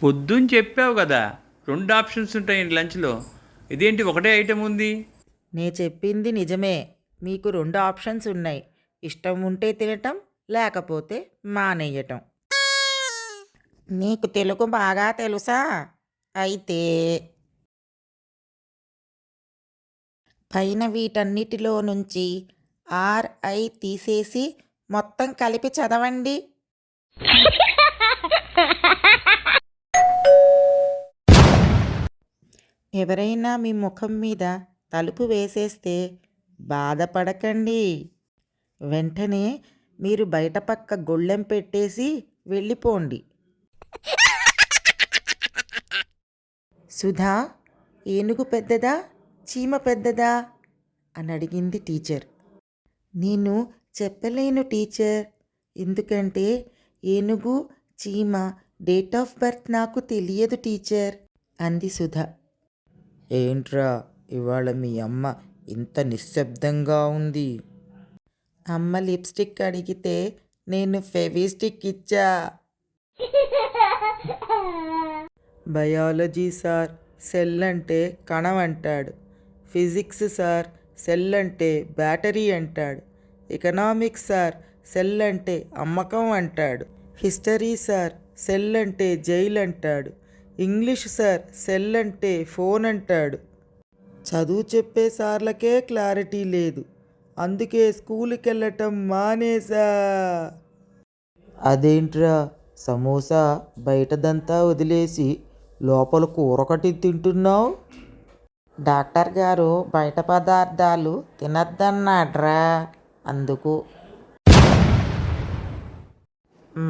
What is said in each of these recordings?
పొద్దున్న చెప్పావు కదా, 2 ఆప్షన్స్ ఉంటాయి లంచ్లో. ఇదేంటి ఒకటే ఐటెం ఉంది? నే చెప్పింది నిజమే. మీకు 2 ఆప్షన్స్ ఉన్నాయి. ఇష్టం ఉంటే తినటం, లేకపోతే మానేయటం. నీకు తెలుగు బాగా తెలుసా? అయితే పైన వీటన్నిటిలో నుంచి RI తీసేసి మొత్తం కలిపి చదవండి. ఎవరైనా మీ ముఖం మీద తలుపు వేసేస్తే బాధపడకండి. వెంటనే మీరు బయట పక్క గొళ్ళెం పెట్టేసి వెళ్ళిపోండి. సుధా, ఏనుగు పెద్దదా, చీమ పెద్దదా అని అడిగింది టీచర్. నేను చెప్పలేను టీచర్, ఎందుకంటే ఏనుగు, చీమ డేట్ ఆఫ్ బర్త్ నాకు తెలియదు టీచర్ అంది సుధా. ఏంట్రా ఇవాళ మీ అమ్మ ఇంత నిశ్శబ్దంగా ఉంది? అమ్మ లిప్స్టిక్ అడిగితే నేను ఫెవిస్టిక్ ఇచ్చా. బయాలజీ సార్ సెల్ అంటే కణం అంటాడు. ఫిజిక్స్ సార్ సెల్ అంటే బ్యాటరీ అంటాడు. ఎకనామిక్స్ సార్ సెల్ అంటే అమ్మకం అంటాడు. హిస్టరీ సార్ సెల్ అంటే జైలు అంటాడు. ఇంగ్లీష్ సార్ సెల్ అంటే ఫోన్ అంటాడు. చదువు చెప్పే సార్లకే క్లారిటీ లేదు, అందుకే స్కూల్కి వెళ్ళటం మానేసా. అదేంట్రా, సమోసా బయటదంతా వదిలేసి లోపల కూరొకటి తింటున్నావు? డాక్టర్ గారు బయట పదార్థాలు తినద్దన్నాడ్రా, అందుకు.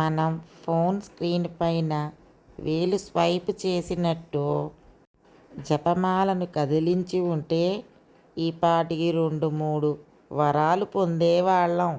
మనం ఫోన్ స్క్రీన్ పైన వేలు స్వైప్ చేసినట్టు జపమాలను కదిలించి ఉంటే ఈ పాటికి 2-3 వరాలు పొందేవాళ్ళం.